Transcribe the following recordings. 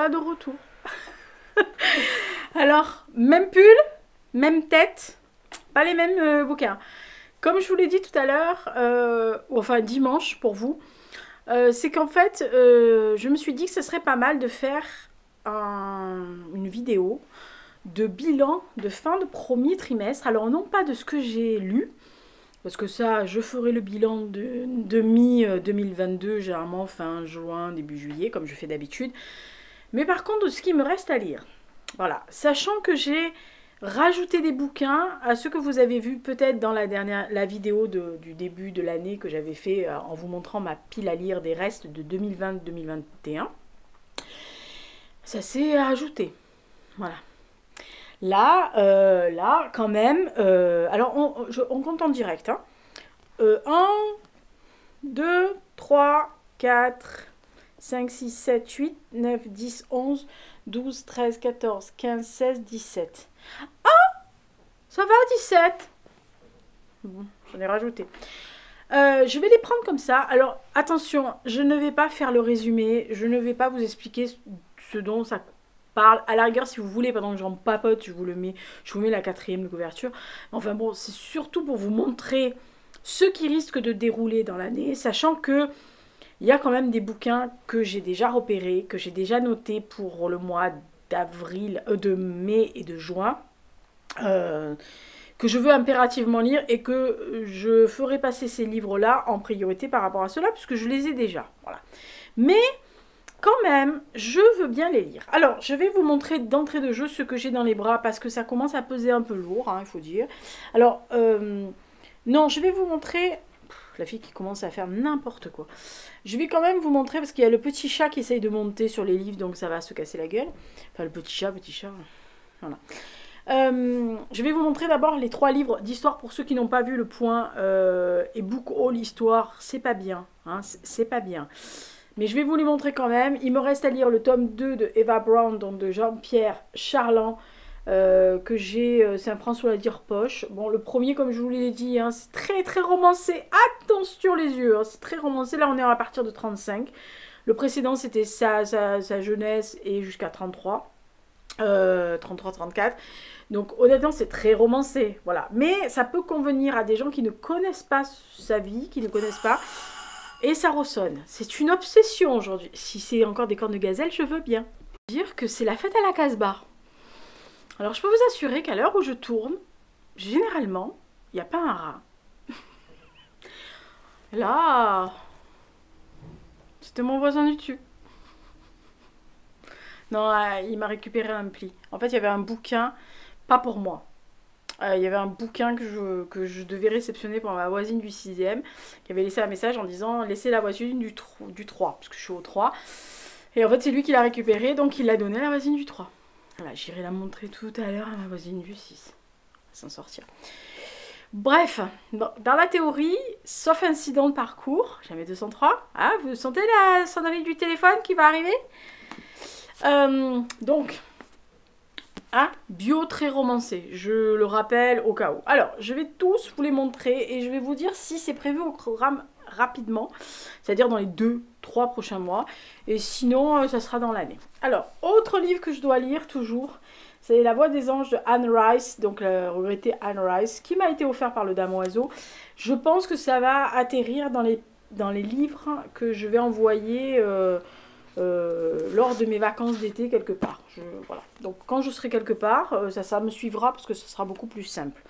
voilà de retour. Alors, même pull, même tête, pas les mêmes bouquins. Comme je vous l'ai dit tout à l'heure, enfin dimanche pour vous, c'est qu'en fait, je me suis dit que ce serait pas mal de faire une vidéo de bilan de fin de premier trimestre. Alors non pas de ce que j'ai lu, parce que ça, je ferai le bilan de mi-2022, généralement fin juin, début juillet, comme je fais d'habitude. Mais par contre, de ce qui me reste à lire. Voilà, sachant que j'ai rajouté des bouquins à ceux que vous avez vus peut-être dans la vidéo du début de l'année que j'avais fait en vous montrant ma pile à lire des restes de 2020-2021. Ça s'est ajouté. Voilà. Là, quand même, alors on compte en direct. Hein. 1, 2, 3, 4, 5, 6, 7, 8, 9, 10, 11, 12, 13, 14, 15, 16, 17. Ah, ça va, 17. Bon, j'en ai rajouté. Je vais les prendre comme ça. Alors, attention, je ne vais pas faire le résumé. Je ne vais pas vous expliquer ce dont ça parle. À la rigueur, si vous voulez, pendant que j'en papote, je vous mets la 4e de couverture. Enfin bon, c'est surtout pour vous montrer ce qui risque de dérouler dans l'année, sachant que il y a quand même des bouquins que j'ai déjà repérés, que j'ai déjà notés pour le mois d'avril, de mai et de juin, que je veux impérativement lire et que je ferai passer ces livres-là en priorité par rapport à ceux-là, puisque je les ai déjà. Voilà. Mais quand même, je veux bien les lire. Alors, je vais vous montrer d'entrée de jeu ce que j'ai dans les bras, parce que ça commence à peser un peu lourd, hein, il faut dire. Alors, non, je vais vous montrer... La fille qui commence à faire n'importe quoi. Je vais quand même vous montrer, parce qu'il y a le petit chat qui essaye de monter sur les livres, donc ça va se casser la gueule. Enfin, le petit chat. Voilà. Je vais vous montrer d'abord les 3 livres d'histoire pour ceux qui n'ont pas vu le point et Book Haul Histoire. C'est pas bien, hein, c'est pas bien. Mais je vais vous les montrer quand même. Il me reste à lire le tome 2 de Eva Brown, donc de Jean-Pierre Charland, que j'ai, c'est un François la dire poche. Bon, le premier, comme je vous l'ai dit, hein, c'est très très romancé. Attention les yeux, hein, c'est très romancé. Là, on est à partir de 35. Le précédent, c'était sa jeunesse et jusqu'à 33. 33-34. Donc honnêtement c'est très romancé, voilà. Mais ça peut convenir à des gens qui ne connaissent pas sa vie, qui ne connaissent pas, et ça ressonne. C'est une obsession aujourd'hui. Si c'est encore des cornes de gazelle, je veux bien. Dire que c'est la fête à la Casbah. Alors je peux vous assurer qu'à l'heure où je tourne, généralement, il n'y a pas un rat. Là, c'était mon voisin du dessus. Non, il m'a récupéré un pli. En fait, il y avait un bouquin, pas pour moi. Il y avait un bouquin que je devais réceptionner pour ma voisine du 6e, qui avait laissé un message en disant « Laissez la voisine du 3 », parce que je suis au 3. Et en fait, c'est lui qui l'a récupéré, donc il l'a donné à la voisine du 3. Voilà, j'irai la montrer tout à l'heure à ma voisine du 6. On va s'en sortir. Bref, dans la théorie, sauf incident de parcours, jamais 203. Ah, vous sentez la sonnerie du téléphone qui va arriver ? Donc, bio très romancé, je le rappelle au cas où. Alors, je vais tous vous les montrer et je vais vous dire si c'est prévu au programme rapidement, c'est-à-dire dans les 2-3 prochains mois, et sinon, ça sera dans l'année. Alors, autre livre que je dois lire toujours, c'est La Voix des Anges de Anne Rice, donc la regrettée Anne Rice, qui m'a été offert par le Dame Oiseau. Je pense que ça va atterrir dans les livres que je vais envoyer... lors de mes vacances d'été quelque part. Voilà. Donc quand je serai quelque part, ça me suivra parce que ce sera beaucoup plus simple.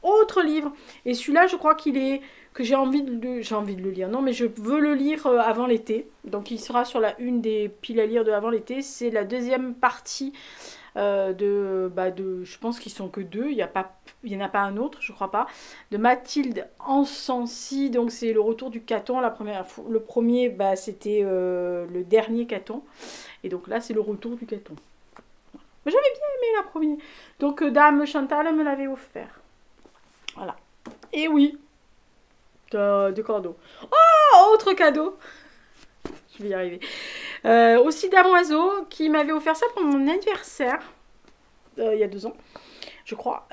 Autre livre, et celui-là je crois que j'ai envie de le lire. Non mais je veux le lire avant l'été. Donc il sera sur la une des piles à lire de avant l'été. C'est la 2e partie je pense qu'ils sont que 2, il n'y en a pas un autre, je crois pas, de Mathilde Encensi, donc c'est le retour du Caton, le premier, c'était le dernier Caton, et donc là c'est le retour du Caton. J'avais bien aimé la première, donc Dame Chantal me l'avait offert, voilà, et oui, de cadeaux. Oh, autre cadeau, je vais y arriver. Aussi Dame Oiseau qui m'avait offert ça pour mon anniversaire il y a 2 ans, je crois.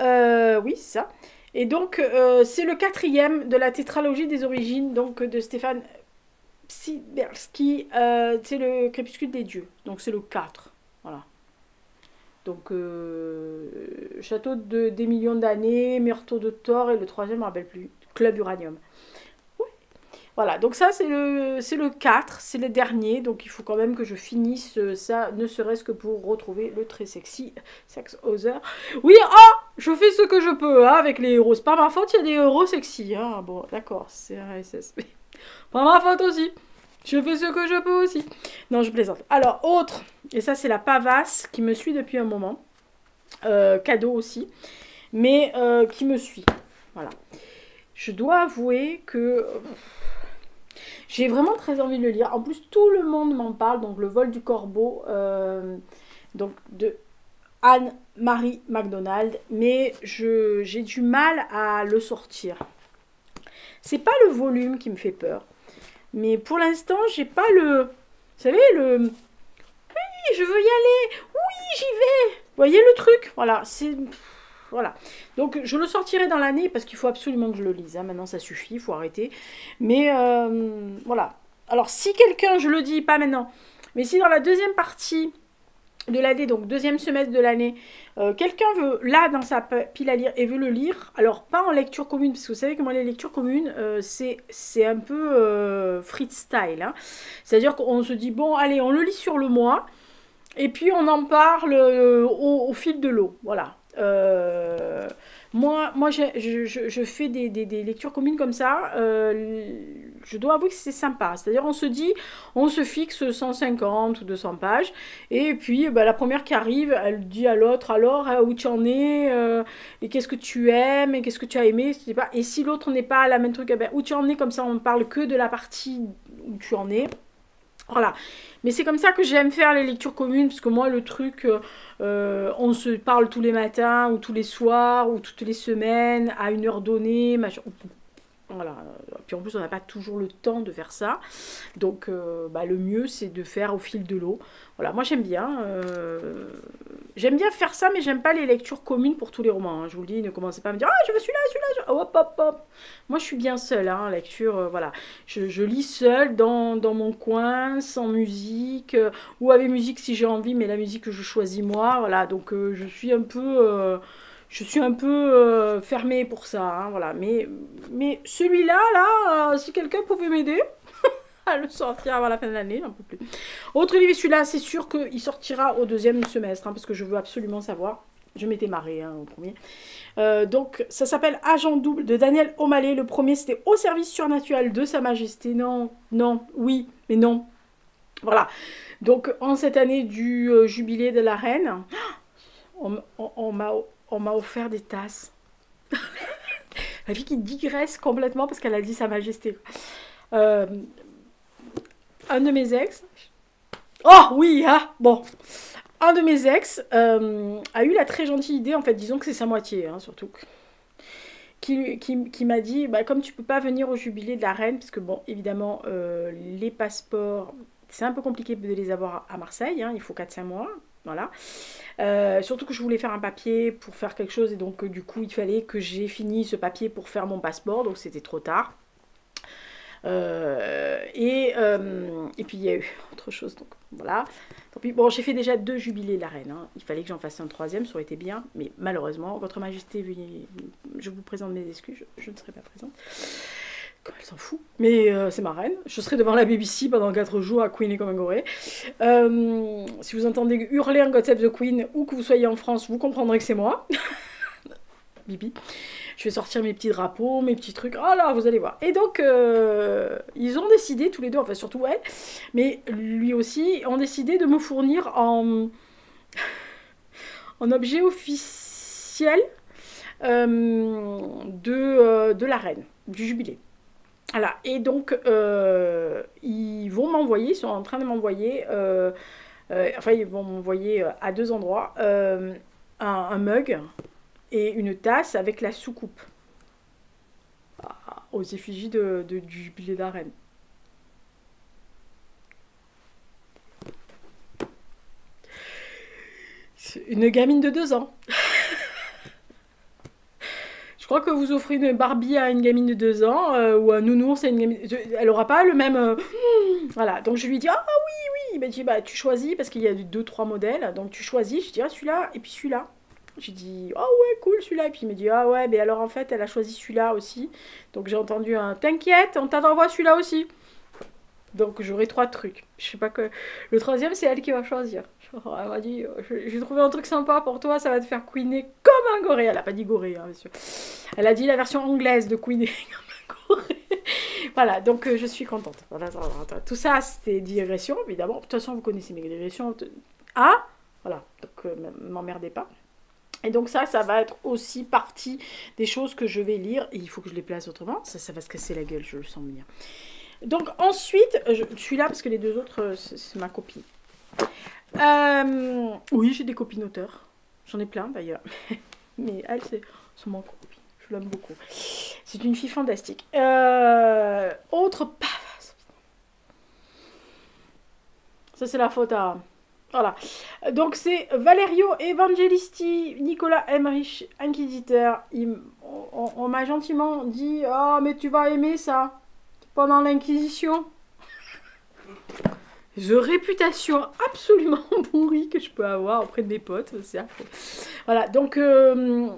Oui, c'est ça. Et donc, c'est le 4e de la tétralogie des origines, donc de Stéphane Psyberski. C'est le Crépuscule des dieux. Donc, c'est le 4. Voilà. Donc, Château des millions d'années, Myrtille de Thor et le troisième, je ne me rappelle plus. Club Uranium. Oui. Voilà, donc ça c'est le 4, c'est le dernier. Donc il faut quand même que je finisse ça, ne serait-ce que pour retrouver le très sexy Sex Other. Oui, je fais ce que je peux hein, avec les héros. C'est pas ma faute, il y a des héros sexy. Hein. Bon, d'accord, c'est un SSP. Pas ma faute aussi. Je fais ce que je peux aussi. Non, je plaisante. Alors, autre, et ça c'est la Pavasse qui me suit depuis un moment. Cadeau aussi. Mais qui me suit. Voilà. Je dois avouer que j'ai vraiment très envie de le lire. En plus, tout le monde m'en parle. Donc, Le vol du corbeau, donc de Anne-Marie MacDonald. Mais j'ai du mal à le sortir. C'est pas le volume qui me fait peur. Mais pour l'instant, j'ai pas le... Vous savez, le... Oui, je veux y aller. Oui, j'y vais. Vous voyez le truc? Voilà, c'est... Voilà. Donc, je le sortirai dans l'année parce qu'il faut absolument que je le lise. Hein. Maintenant, ça suffit, il faut arrêter. Mais, voilà. Alors, si quelqu'un, je le dis, pas maintenant, mais si dans la deuxième partie de l'année, donc deuxième semestre de l'année, quelqu'un veut, là, dans sa pile à lire, et veut le lire, alors pas en lecture commune, parce que vous savez que moi, les lectures communes, c'est un peu freestyle. Hein. C'est-à-dire qu'on se dit, bon, allez, on le lit sur le mois, et puis on en parle au fil de l'eau. Voilà. Moi je fais des lectures communes comme ça. Je dois avouer que c'est sympa. C'est-à-dire, on se dit, on se fixe 150 ou 200 pages. Et puis, la première qui arrive, elle dit à l'autre, alors, où tu en es, et qu'est-ce que tu aimes, et qu'est-ce que tu as aimé, et si l'autre n'est pas à la même truc, où tu en es, comme ça, on ne parle que de la partie où tu en es. Voilà. Mais c'est comme ça que j'aime faire les lectures communes, parce que moi, le truc, on se parle tous les matins, ou tous les soirs, ou toutes les semaines, à une heure donnée, machin. Voilà. Puis en plus, on n'a pas toujours le temps de faire ça. Donc, le mieux, c'est de faire au fil de l'eau. Voilà, moi, j'aime bien. J'aime bien faire ça, mais j'aime pas les lectures communes pour tous les romans. Hein. Je vous le dis, ne commencez pas à me dire « Ah, je veux celui-là. Hop, hop, hop. » Moi, je suis bien seule, hein, lecture, voilà. Je lis seule, dans mon coin, sans musique, ou avec musique si j'ai envie, mais la musique que je choisis moi. Voilà, donc je suis un peu... fermée pour ça, hein, voilà. Mais celui-là, là, si quelqu'un pouvait m'aider à le sortir avant la fin de l'année, j'en peux plus. Autre livre, celui-là, c'est sûr qu'il sortira au deuxième semestre, hein, parce que je veux absolument savoir. Je m'étais marrée hein, au premier. Donc, ça s'appelle Agent Double de Daniel O'Malley. Le premier, c'était Au service surnaturel de Sa Majesté. Non, non, oui, mais non. Voilà. Donc, en cette année du jubilé de la reine, on m'a offert des tasses. La fille qui digresse complètement parce qu'elle a dit Sa Majesté. Un de mes ex... Oh oui, hein, bon. Un de mes ex a eu la très gentille idée, en fait, disons que c'est sa moitié, hein, surtout, qui m'a dit, comme tu peux pas venir au jubilé de la reine, parce que bon, évidemment, les passeports, c'est un peu compliqué de les avoir à Marseille, hein, il faut 4-5 mois, voilà. Surtout que je voulais faire un papier pour faire quelque chose, et donc du coup, il fallait que j'ai fini ce papier pour faire mon passeport, donc c'était trop tard. Et puis il y a eu autre chose, donc voilà. Tant pis. Bon, j'ai fait déjà 2 jubilés de la reine, hein. Il fallait que j'en fasse un 3e, ça aurait été bien, mais malheureusement, votre majesté, veuillez, je vous présente mes excuses, je ne serai pas présente. Comme elle s'en fout, mais c'est ma reine. Je serai devant la BBC pendant 4 jours à Queen et Comingoré. Si vous entendez hurler en God Save the Queen ou que vous soyez en France, vous comprendrez que c'est moi. Bibi. Je vais sortir mes petits drapeaux, mes petits trucs. Oh là, vous allez voir. Et donc, ils ont décidé, tous les deux, enfin surtout elle, mais lui aussi, ont décidé de me fournir en objet officiel de la reine, du jubilé. Voilà. Et donc, ils vont m'envoyer, ils sont en train de m'envoyer, enfin, ils vont m'envoyer à 2 endroits un mug et une tasse avec la soucoupe aux effigies du jubilé de la reine. Une gamine de 2 ans. Je crois que vous offrez une Barbie à une gamine de 2 ans ou un nounours à une gamine... Elle aura pas le même... Voilà, donc je lui dis « Ah oui, oui !» Il m'a dit, bah tu choisis, parce qu'il y a 2-3 modèles, donc tu choisis. Je dis, ah celui-là, et puis celui-là. J'ai dit, oh ouais, cool celui-là. Et puis il me dit, ah ouais, mais alors en fait, elle a choisi celui-là aussi. Donc j'ai entendu un, t'inquiète, on t'envoie celui-là aussi. Donc j'aurai 3 trucs. Je sais pas que... Le troisième, c'est elle qui va choisir. Elle m'a dit, j'ai trouvé un truc sympa pour toi, ça va te faire couiner comme un goré. Elle a pas dit goré, hein, monsieur. Elle a dit la version anglaise de couiner comme un goré. Voilà, donc je suis contente. Voilà, tout ça, c'était digression, évidemment. De toute façon, vous connaissez mes digressions. Ah, voilà, donc m'emmerdez pas. Et donc ça va être aussi partie des choses que je vais lire. Et il faut que je les place autrement. Ça va se casser la gueule, je le sens bien. Donc ensuite, je suis là parce que les 2 autres, c'est ma copine. Oui, j'ai des copines auteurs. J'en ai plein d'ailleurs. Mais elle, c'est mon copine. Je l'aime beaucoup. C'est une fille fantastique. Autre pavasse. Ça, c'est la faute à... Voilà. Donc, c'est Valerio Evangelisti, Nicolas Emmerich, Inquisiteur. On m'a gentiment dit « Ah, mais tu vas aimer ça pendant l'Inquisition. » The réputation absolument pourrie que je peux avoir auprès de mes potes. Voilà, donc, non,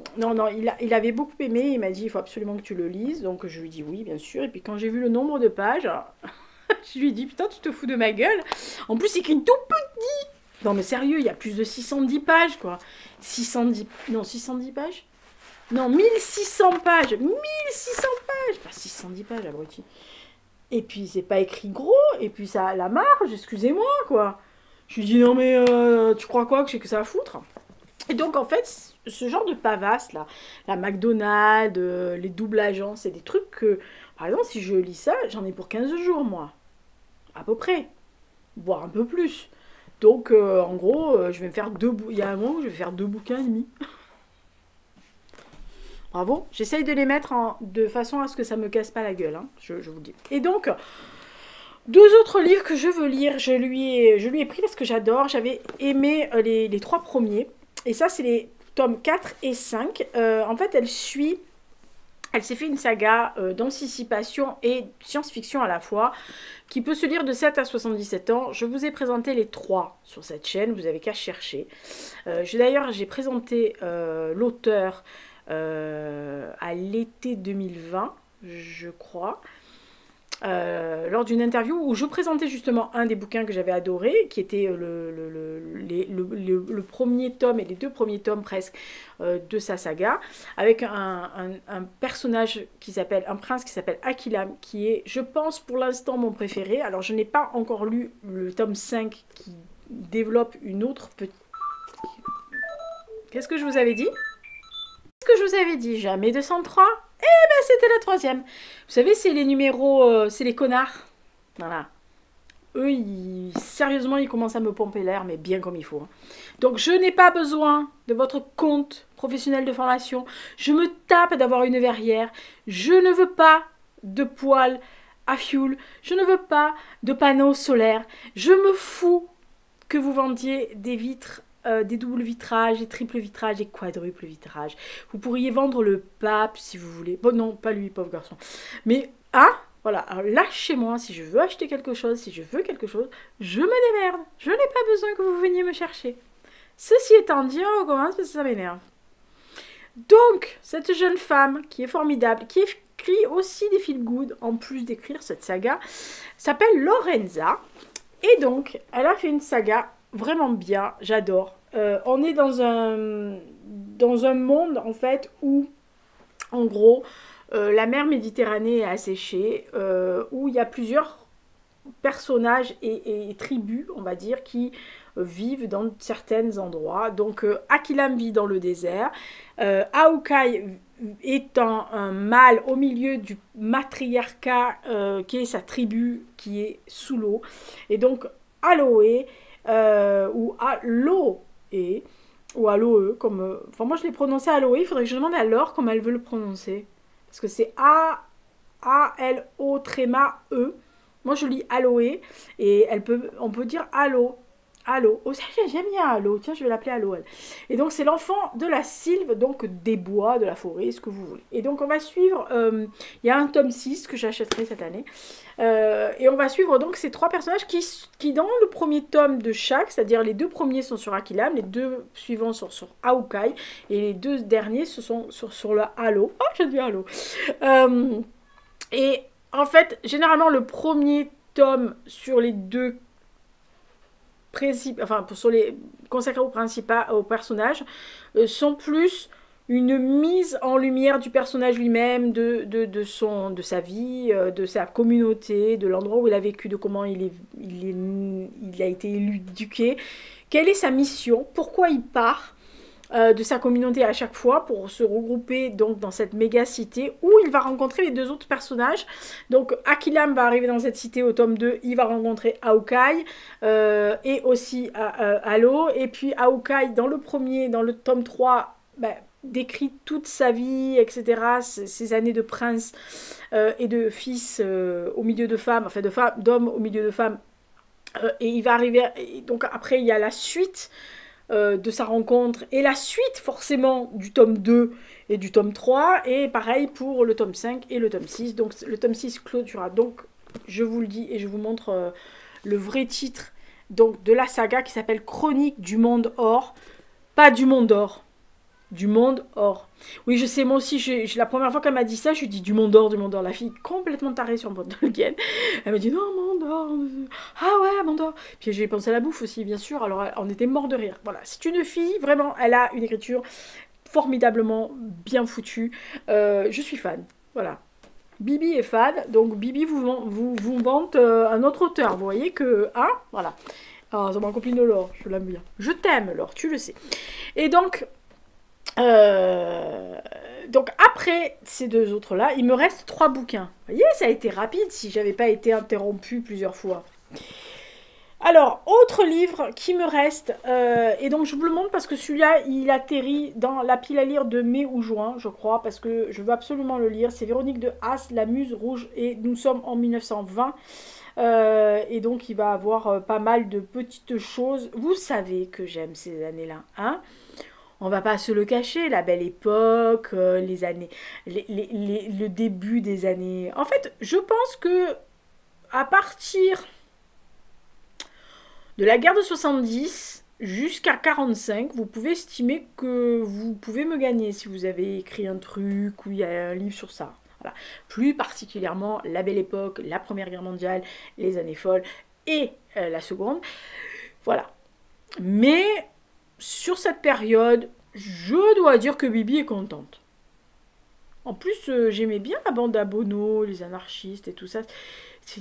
il avait beaucoup aimé. Il m'a dit, il faut absolument que tu le lises. Donc, je lui ai dit oui, bien sûr. Et puis, quand j'ai vu le nombre de pages, je lui ai dit, putain, tu te fous de ma gueule. En plus, c'est écrit tout petit. Non, mais sérieux, il y a plus de 610 pages, quoi. 610 pages. Non, 1600 pages. 1600 pages. Enfin, 610 pages, abruti. Et puis, c'est pas écrit gros. Et puis, ça a la marge, excusez-moi, quoi. Je lui dis, non, mais tu crois quoi que j'ai que ça à foutre? Et donc, en fait, ce genre de pavasse, là, la McDonald's, les doubles agents, c'est des trucs que, par exemple, si je lis ça, j'en ai pour 15 jours, moi. À peu près. Voire un peu plus. Donc, en gros, je vais me faire il y a un moment où je vais faire 2 bouquins et demi. Bravo. J'essaye de les mettre de façon à ce que ça me casse pas la gueule, hein, je vous le dis. Et donc, 2 autres livres que je veux lire, je lui ai pris parce que j'adore. J'avais aimé les 3 premiers. Et ça, c'est les tomes 4 et 5. En fait, elle s'est fait une saga d'anticipation et science-fiction à la fois, qui peut se lire de 7 à 77 ans. Je vous ai présenté les 3 sur cette chaîne, vous avez qu'à chercher. D'ailleurs, j'ai présenté l'auteur à l'été 2020, je crois, lors d'une interview où je présentais justement un des bouquins que j'avais adoré, qui était le premier tome et les 2 premiers tomes presque de sa saga, avec un personnage qui s'appelle, un prince qui s'appelle Akilam, qui est, je pense, pour l'instant mon préféré. Alors je n'ai pas encore lu le tome 5 qui développe une autre petite... Qu'est-ce que je vous avais dit? Qu'est-ce que je vous avais dit? Jamais 203? Eh ben, c'était la 3e. Vous savez, c'est les numéros, c'est les connards. Voilà. Eux, sérieusement, ils commencent à me pomper l'air, mais bien comme il faut. Hein. Donc, je n'ai pas besoin de votre compte professionnel de formation. Je me tape d'avoir une verrière. Je ne veux pas de poêle à fioul. Je ne veux pas de panneaux solaires. Je me fous que vous vendiez des vitres, des doubles vitrages, des triples vitrages, des quadruples vitrages. Vous pourriez vendre le pape si vous voulez. Bon, non, pas lui, pauvre garçon. Mais, voilà, alors lâchez-moi, si je veux acheter quelque chose, si je veux quelque chose, je me démerde. Je n'ai pas besoin que vous veniez me chercher. Ceci étant dit, on recommence parce que ça m'énerve. Donc, cette jeune femme qui est formidable, qui écrit aussi des feel good, en plus d'écrire cette saga, s'appelle Lorenza. Et donc, elle a fait une saga vraiment bien, j'adore. On est dans un monde, en fait, où, en gros, la mer Méditerranée est asséchée, où il y a plusieurs personnages et tribus, on va dire, qui vivent dans certains endroits. Donc, Akilam vit dans le désert. Aoukai étant un mâle au milieu du matriarcat, qui est sa tribu, qui est sous l'eau. Et donc, Aloé, ou Aloé, ou Aloe, comme... Enfin, moi, je l'ai prononcé Aloé. Il faudrait que je demande à Laure comment elle veut le prononcer. Parce que c'est A-L-O-E. Moi, je lis Aloé. Et on peut dire Allo. Halo. Oh, ça, j'aime bien Halo. Tiens, je vais l'appeler Halo, elle. Et donc, c'est l'enfant de la sylve, donc des bois, de la forêt, ce que vous voulez. Et donc, on va suivre... Il y a un tome 6 que j'achèterai cette année. Et on va suivre donc ces 3 personnages qui, dans le premier tome de chaque, c'est-à-dire les 2 premiers sont sur Akilam, les 2 suivants sont sur Aokai, et les 2 derniers ce sont sur le Halo. Oh, j'ai dit Halo. Et en fait, généralement, le premier tome sur les 2 sur les consacrés aux personnages, sont plus une mise en lumière du personnage lui-même, de sa vie, de sa communauté, de l'endroit où il a vécu, de comment il a été éduqué, quelle est sa mission, pourquoi il part de sa communauté à chaque fois pour se regrouper donc dans cette méga cité où il va rencontrer les 2 autres personnages. Donc Akilam va arriver dans cette cité au tome 2, il va rencontrer Aokai et aussi Halo, et puis Aokai dans le tome 3 décrit toute sa vie, etc., ses années de prince et de fils au milieu de femmes, enfin d'hommes au milieu de femmes, et il va arriver, donc après il y a la suite de sa rencontre, et la suite forcément du tome 2 et du tome 3, et pareil pour le tome 5 et le tome 6. Donc le tome 6 clôturera, donc je vous le dis et je vous montre le vrai titre donc de la saga qui s'appelle Chronique du Monde Or, pas du Monde Or, du Monde Or. Oui, je sais, moi aussi, la première fois qu'elle m'a dit ça, je lui ai dit du Monde Or, du Monde Or. La fille complètement tarée sur le Tolkien. Elle m'a dit non, Monde Or. Ah ouais, Monde Or. Puis j'ai pensé à la bouffe aussi, bien sûr. Alors on était mort de rire. Voilà, c'est une fille, vraiment, elle a une écriture formidablement bien foutue. Je suis fan. Voilà. Bibi est fan, donc Bibi vous vante un autre auteur. Vous voyez que, hein, voilà. Ah, c'est ma copine Laure, je l'aime bien. Je t'aime, Laure, tu le sais. Et donc après ces 2 autres-là, il me reste 3 bouquins. Vous voyez, ça a été rapide si j'avais pas été interrompue plusieurs fois. Alors, autre livre qui me reste, et donc je vous le montre parce que celui-là, il atterrit dans la pile à lire de mai ou juin, je crois, parce que je veux absolument le lire. C'est Véronique de Haas, La Muse Rouge, et nous sommes en 1920. Et donc il va avoir pas mal de petites choses. Vous savez que j'aime ces années-là, hein? On va pas se le cacher, la belle époque, les années, le début des années. En fait, je pense que à partir de la guerre de 70 jusqu'à 45, vous pouvez estimer que vous pouvez me gagner si vous avez écrit un truc ou il y a un livre sur ça. Voilà. Plus particulièrement la belle époque, la Première Guerre mondiale, les années folles et la seconde. Voilà. Mais sur cette période, je dois dire que Bibi est contente. En plus, j'aimais bien la bande à Bono, les anarchistes et tout ça.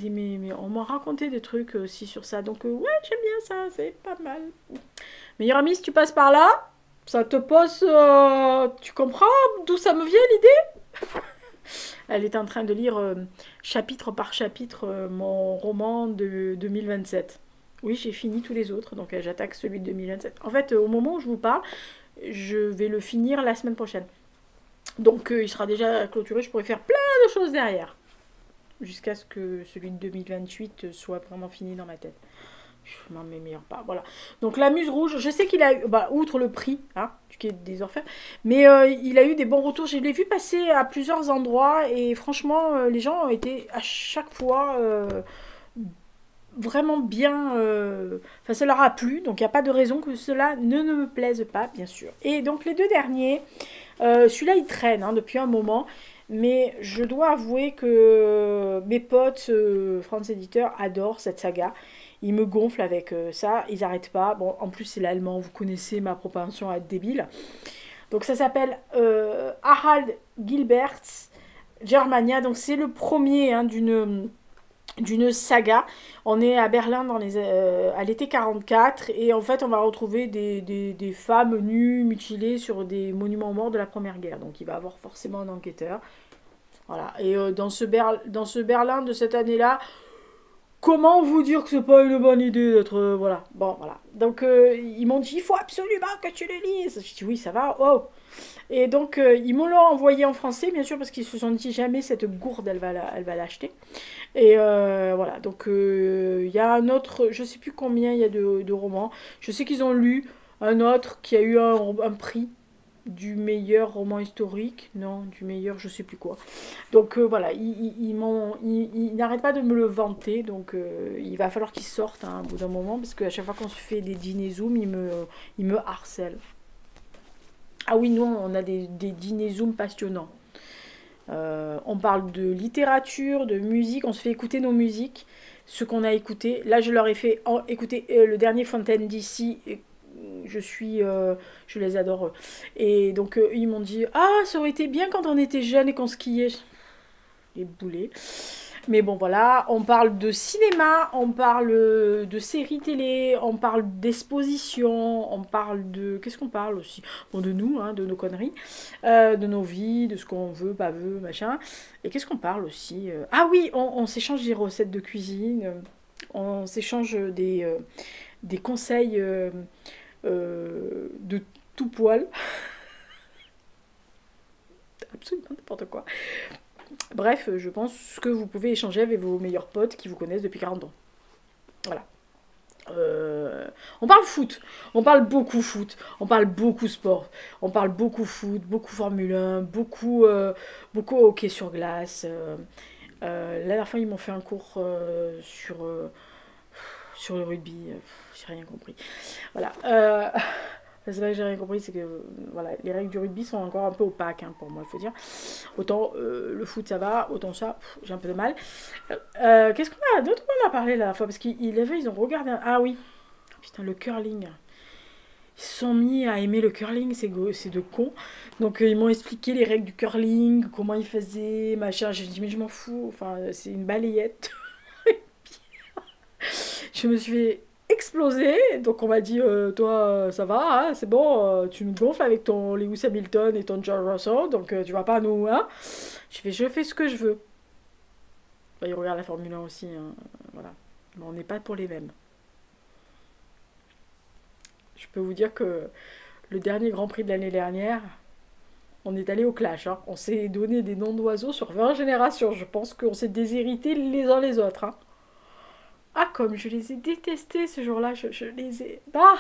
Mais on m'a raconté des trucs aussi sur ça. Donc ouais, j'aime bien ça, c'est pas mal. Meilleure amie, si tu passes par là, ça te pose... tu comprends d'où ça me vient l'idée? Elle est en train de lire chapitre par chapitre mon roman de 2027. Oui, j'ai fini tous les autres, donc j'attaque celui de 2027. En fait, au moment où je vous parle, je vais le finir la semaine prochaine. Donc il sera déjà clôturé, je pourrais faire plein de choses derrière. Jusqu'à ce que celui de 2028 soit vraiment fini dans ma tête. Je m'en meilleur pas, voilà. Donc la Muse Rouge, je sais qu'il a eu, outre le prix, hein, du Quai des Orfèvres, mais il a eu des bons retours. Je l'ai vu passer à plusieurs endroits et franchement, les gens ont été à chaque fois vraiment bien... Enfin, ça leur a plu, donc il n'y a pas de raison que cela ne me plaise pas, bien sûr. Et donc les 2 derniers, celui-là il traîne hein, depuis un moment, mais je dois avouer que mes potes France Éditeur adorent cette saga. Ils me gonflent avec ça, ils n'arrêtent pas. Bon, en plus c'est l'allemand, vous connaissez ma propension à être débile. Donc ça s'appelle Harald Gilberts Germania, donc c'est le premier hein, d'une saga. On est à Berlin à l'été 44 et en fait on va retrouver des femmes nues, mutilées sur des monuments aux morts de la Première Guerre. Donc il va y avoir forcément un enquêteur. Voilà. Et dans ce Berlin de cette année-là, Comment vous dire que c'est pas une bonne idée d'être... voilà, bon, voilà. Donc, ils m'ont dit, il faut absolument que tu le lises. Je dis, oui, ça va, oh. Et donc, ils me l'ont envoyé en français, bien sûr, parce qu'ils se sont dit, jamais cette gourde, elle va l'acheter. Et voilà, donc il y a un autre, je sais plus combien il y a de romans. Je sais qu'ils ont lu un autre qui a eu un prix du meilleur roman historique, non, du meilleur je sais plus quoi. Donc voilà, ils n'arrêtent pas de me le vanter, donc il va falloir qu'ils sortent hein, au bout d'un moment, parce qu'à chaque fois qu'on se fait des dîners Zoom, ils me harcèlent. Ah oui, nous on a des dîners Zoom passionnants. On parle de littérature, de musique, on se fait écouter nos musiques, ce qu'on a écouté. Là, je leur ai fait écouter le dernier Fontaine d'ici. Je les adore. Et donc, ils m'ont dit, ah, ça aurait été bien quand on était jeunes et qu'on skiait. Les boulets. Mais bon, voilà, on parle de cinéma, on parle de séries télé, on parle d'exposition, on parle de... Qu'est-ce qu'on parle aussi? Bon, de nous, hein, de nos conneries, de nos vies, de ce qu'on veut, pas veut, machin. Et qu'est-ce qu'on parle aussi? Ah oui, on s'échange des recettes de cuisine, on s'échange des conseils de tout poil. Absolument n'importe quoi. Bref, je pense que vous pouvez échanger avec vos meilleurs potes qui vous connaissent depuis 40 ans. Voilà. On parle foot, on parle beaucoup foot, on parle beaucoup sport, on parle beaucoup foot, beaucoup Formule 1, beaucoup hockey sur glace. La dernière fois, ils m'ont fait un cours sur le rugby, j'ai rien compris. Voilà. C'est vrai que j'ai rien compris, c'est que voilà, les règles du rugby sont encore un peu opaques hein, pour moi, il faut dire. Autant le foot ça va, autant ça, j'ai un peu de mal. Qu'est-ce qu'on a d'autre qu'on a parlé la dernière fois? Parce ils ont regardé. Ah oui, putain, le curling. Ils se sont mis à aimer le curling, c'est de con. Donc ils m'ont expliqué les règles du curling, comment ils faisaient, machin. J'ai dit, mais je m'en fous, enfin, c'est une balayette. Je me suis fait exploser, donc on m'a dit toi ça va, hein, c'est bon, tu nous gonfles avec ton Lewis Hamilton et ton George Russell, donc tu vas pas nous, hein. Je fais ce que je veux. Bah, ils regardent la Formule 1 aussi, hein, voilà. Mais on n'est pas pour les mêmes. Je peux vous dire que le dernier Grand Prix de l'année dernière, on est allé au clash, hein. On s'est donné des noms d'oiseaux sur 20 générations, je pense qu'on s'est déshérités les uns les autres, hein. Ah, comme je les ai détestés ce jour-là, je les ai... Ah,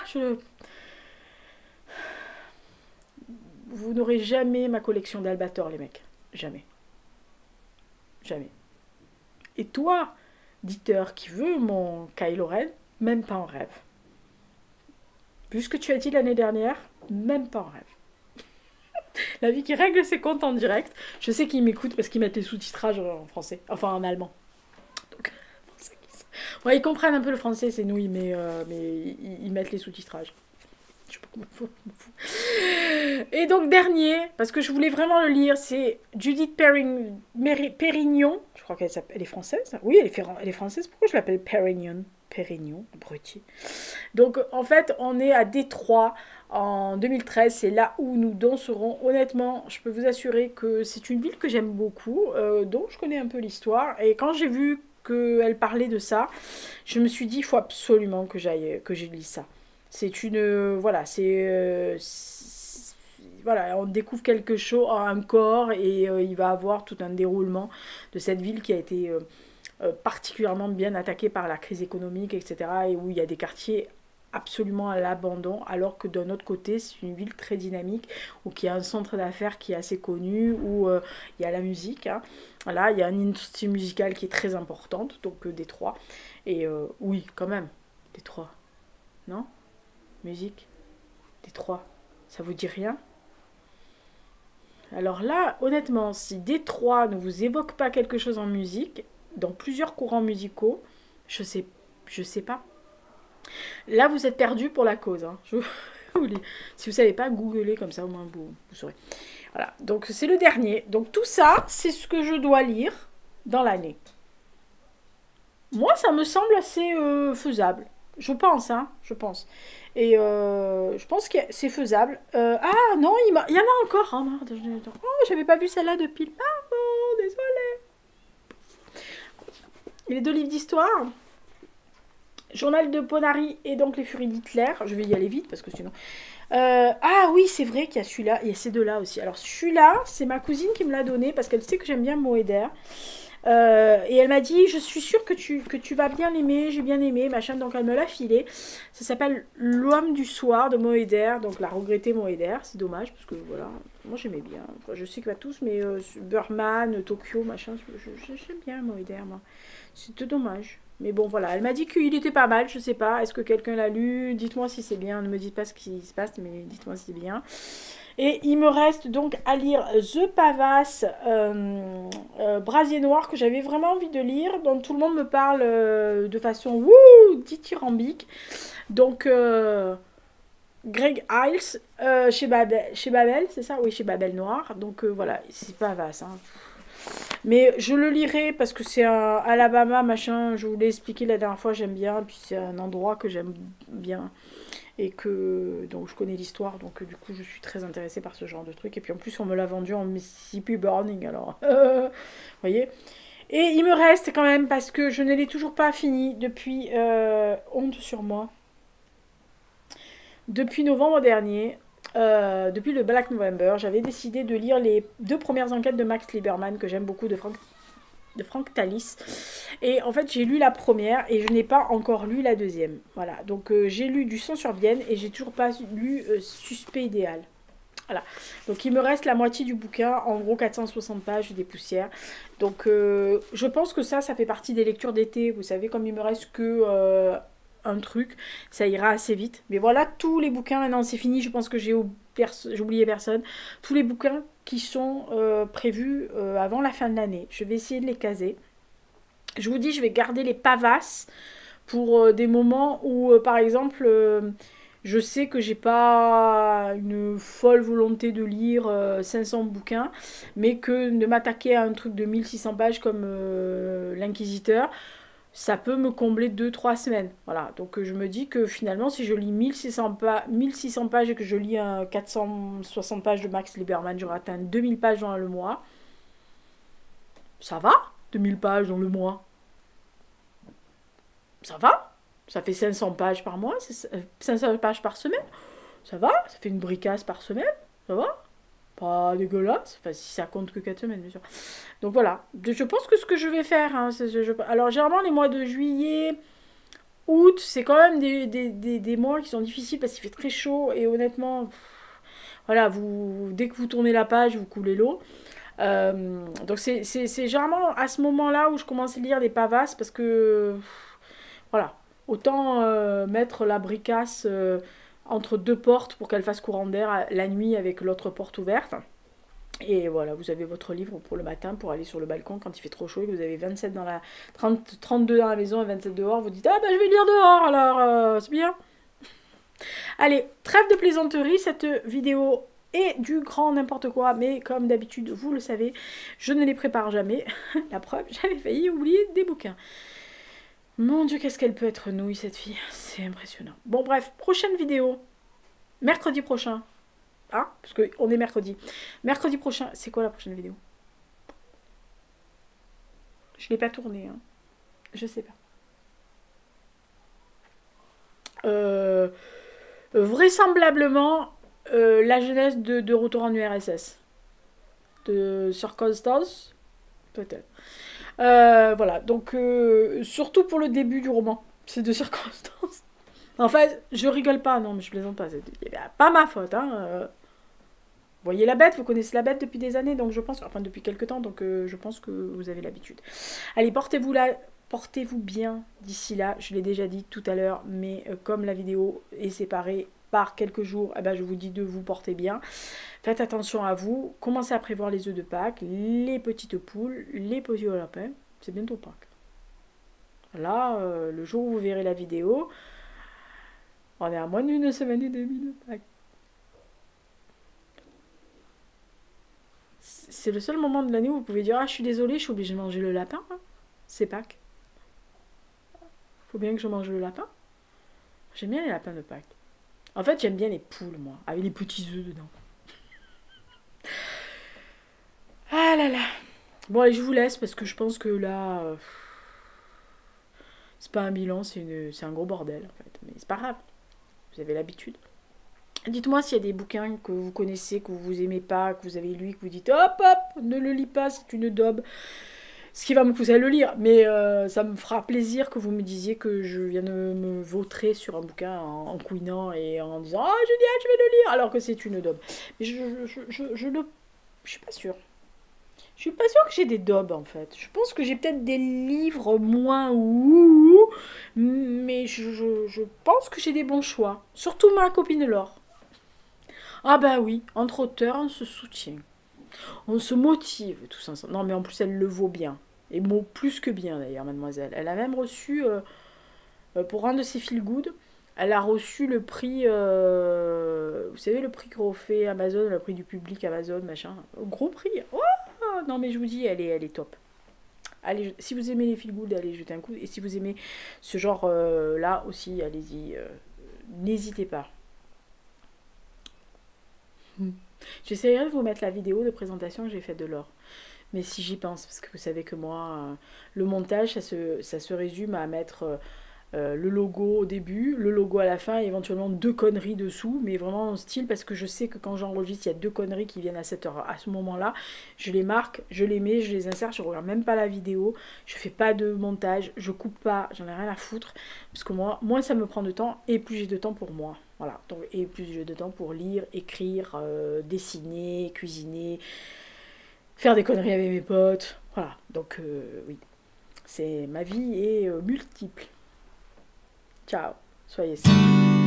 Vous n'aurez jamais ma collection d'Albator, les mecs. Jamais. Jamais. Et toi, Dieter, qui veut mon Kylo Ren, même pas en rêve. Vu ce que tu as dit l'année dernière, même pas en rêve. La vie qui règle ses comptes en direct. Je sais qu'ils m'écoutent parce qu'ils mettent les sous-titrages en français. Enfin, en allemand. Donc, ouais, ils comprennent un peu le français, c'est nouilles, mais ils mettent les sous-titrages. Je sais pas comment il faut. Et donc, dernier, parce que je voulais vraiment le lire, c'est Judith Pérignon. Je crois qu'elle est française. Oui, elle est française. Pourquoi je l'appelle Pérignon? Pérignon, abruti. Donc, en fait, on est à Détroit en 2013. C'est là où nous danserons. Honnêtement, je peux vous assurer que c'est une ville que j'aime beaucoup, dont je connais un peu l'histoire. Et quand j'ai vu qu'elle parlait de ça, je me suis dit, il faut absolument que je lise ça. C'est une... voilà, voilà, on découvre quelque chose, un corps, et il va avoir tout un déroulement de cette ville qui a été particulièrement bien attaquée par la crise économique, etc., et où il y a des quartiers absolument à l'abandon, alors que d'un autre côté, c'est une ville très dynamique, où il y a un centre d'affaires qui est assez connu, où il y a la musique, hein. Voilà, il y a une industrie musicale qui est très importante, donc Détroit. Et oui, quand même, Détroit, non? Musique, Détroit, ça vous dit rien? Alors là, honnêtement, si Détroit ne vous évoque pas quelque chose en musique, dans plusieurs courants musicaux, je sais pas. Là, vous êtes perdu pour la cause, hein. Si vous savez pas, googlez comme ça, au moins vous saurez. Voilà, donc c'est le dernier. Donc tout ça, c'est ce que je dois lire dans l'année. Moi, ça me semble assez faisable. Je pense, hein, je pense. Et je pense que c'est faisable. Ah non, il y en a encore. Oh, merde, j'avais pas vu celle-là depuis. Ah bon, désolé. Il est deux livres d'histoire. Journal de Ponari et donc les Furies d'Hitler. Je vais y aller vite parce que sinon... ah oui, c'est vrai qu'il y a celui-là, il y a ces deux-là aussi. Alors celui-là, c'est ma cousine qui me l'a donné parce qu'elle sait que j'aime bien Moeder. Et elle m'a dit, je suis sûre que tu vas bien l'aimer, j'ai bien aimé, machin, donc elle me l'a filé. Ça s'appelle L'Homme du Soir de Moeder, donc la regrettée Moeder, c'est dommage, parce que voilà, moi j'aimais bien. Enfin, je sais que pas tous, mais Burman, Tokyo, machin, j'aime bien Moeder, moi. C'était dommage. Mais bon, voilà, elle m'a dit qu'il était pas mal, je sais pas, est-ce que quelqu'un l'a lu? Dites-moi si c'est bien, ne me dites pas ce qui se passe, mais dites-moi si c'est bien. Et il me reste donc à lire The Pavas Brasier Noir que j'avait vraiment envie de lire, dont tout le monde me parle de façon dithyrambique. Donc Greg Iles chez Babel, c'est ça? Oui, chez Babel Noir. Donc voilà, c'est Pavas. Hein. Mais je le lirai parce que c'est un Alabama, machin, je vous l'ai expliqué la dernière fois, j'aime bien. Puis c'est un endroit que j'aime bien. Et que donc je connais l'histoire, donc du coup je suis très intéressée par ce genre de truc. Et puis en plus on me l'a vendu en Mississippi Burning, alors vous voyez. Et il me reste quand même, parce que je ne l'ai toujours pas fini depuis honte sur moi, depuis novembre dernier, depuis le Black November, j'avais décidé de lire les 2 premières enquêtes de Max Lieberman que j'aime beaucoup, de Frank Tallis. Et en fait, j'ai lu la première et je n'ai pas encore lu la deuxième. Voilà, donc j'ai lu Du sang sur Vienne et j'ai toujours pas lu Suspect idéal. Voilà, donc il me reste la moitié du bouquin, en gros 460 pages, des poussières. Donc je pense que ça fait partie des lectures d'été. Vous savez, comme il me reste que un truc, ça ira assez vite. Mais voilà, tous les bouquins, maintenant c'est fini, je pense que j'ai oublié personne. Tous les bouquins qui sont prévus avant la fin de l'année. Je vais essayer de les caser. Je vous dis, je vais garder les pavasses pour des moments où, par exemple, je sais que j'ai pas une folle volonté de lire 500 bouquins, mais que de m'attaquer à un truc de 1600 pages comme l'Inquisiteur, ça peut me combler 2-3 semaines. Voilà, donc je me dis que finalement, si je lis 1600 pages et que je lis 460 pages de Max Lieberman, j'aurai atteint 2000 pages dans le mois. Ça va 2000 pages dans le mois. Ça va. Ça fait 500 pages par mois, 500 pages par semaine. Ça va, ça fait une bricasse par semaine. Ça va. Pas dégueulasse. Enfin, si ça compte que 4 semaines, bien sûr. Donc voilà. Je pense que ce que je vais faire... Hein, alors, généralement, les mois de juillet, août, c'est quand même des mois qui sont difficiles parce qu'il fait très chaud. Et honnêtement, voilà, dès que vous tournez la page, vous coulez l'eau. Donc c'est généralement à ce moment-là où je commence à lire les pavasses parce que voilà, autant mettre la bricasse entre 2 portes pour qu'elle fasse courant d'air la nuit avec l'autre porte ouverte. Et voilà, vous avez votre livre pour le matin pour aller sur le balcon quand il fait trop chaud et que vous avez 27 dans la 32 dans la maison et 27 dehors, vous dites ah ben je vais lire dehors alors c'est bien. Allez, trêve de plaisanterie, cette vidéo et du grand n'importe quoi, mais comme d'habitude, vous le savez, je ne les prépare jamais. La preuve, j'avais failli oublier des bouquins. Mon Dieu, qu'est-ce qu'elle peut être nouille, cette fille. C'est impressionnant. Bon, bref, prochaine vidéo. Mercredi prochain. Ah, parce qu'on est mercredi. Mercredi prochain, c'est quoi la prochaine vidéo? Je ne l'ai pas tournée, hein. Je sais pas. Vraisemblablement... la jeunesse de Retour en URSS de Circonstance, peut-être. Voilà, donc surtout pour le début du roman, c'est de Circonstance. Enfin, je rigole pas, non, mais je plaisante pas, c'est pas ma faute. Hein. Vous voyez la bête, vous connaissez la bête depuis des années, donc je pense, enfin depuis quelques temps, donc je pense que vous avez l'habitude. Allez, portez-vous bien d'ici là, je l'ai déjà dit tout à l'heure, mais comme la vidéo est séparée par quelques jours, eh ben, je vous dis de vous porter bien. Faites attention à vous, commencez à prévoir les œufs de Pâques, les petites poules, les petits lapins, c'est bientôt Pâques. Là, le jour où vous verrez la vidéo, on est à moins d'une semaine et demie de Pâques. C'est le seul moment de l'année où vous pouvez dire « Ah, je suis désolée, je suis obligée de manger le lapin. Hein. C'est Pâques. Faut bien que je mange le lapin. » J'aime bien les lapins de Pâques. En fait, j'aime bien les poules, moi, avec les petits œufs dedans. Ah là là. Bon, allez, je vous laisse parce que je pense que là... C'est pas un bilan, c'est un gros bordel en fait. Mais c'est pas grave, vous avez l'habitude. Dites-moi s'il y a des bouquins que vous connaissez, que vous aimez pas, que vous avez lu, que vous dites hop hop, ne le lis pas, c'est une daube. Ce qui va me pousser à le lire, mais ça me fera plaisir que vous me disiez que je viens de me vautrer sur un bouquin en couinant et en disant ah Juliette, je vais le lire, alors que c'est une daube. Mais je suis pas sûre. Je suis pas sûre que j'ai des daubes en fait. Je pense que j'ai peut-être des livres moins ouh, mais je pense que j'ai des bons choix. Surtout ma copine Laure. Ah bah oui, entre auteurs, on se soutient. On se motive tous ensemble. Non mais en plus elle le vaut bien. Et plus que bien d'ailleurs, mademoiselle. Elle a même reçu, pour un de ses feel good, elle a reçu le prix, vous savez le prix qu'on fait Amazon, le prix du public Amazon, machin. Gros prix. Oh non mais je vous dis, elle est top. Allez, si vous aimez les feel good, allez jeter un coup. Et si vous aimez ce genre là aussi, allez-y. N'hésitez pas. J'essaierai de vous mettre la vidéo de présentation que j'ai faite de l'or. Mais si j'y pense, parce que vous savez que moi, le montage, ça se résume à mettre le logo au début, le logo à la fin, et éventuellement 2 conneries dessous, mais vraiment en style, parce que je sais que quand j'enregistre, il y a 2 conneries qui viennent à cette heure, à ce moment-là. Je les marque, je les mets, je les insère, je regarde même pas la vidéo, je fais pas de montage, je coupe pas, j'en ai rien à foutre, parce que moi, moins ça me prend de temps, et plus j'ai de temps pour moi. Voilà, donc, et plus j'ai de temps pour lire, écrire, dessiner, cuisiner, faire des conneries avec mes potes. Voilà, donc oui, c'est ma vie est multiple. Ciao, soyez sains.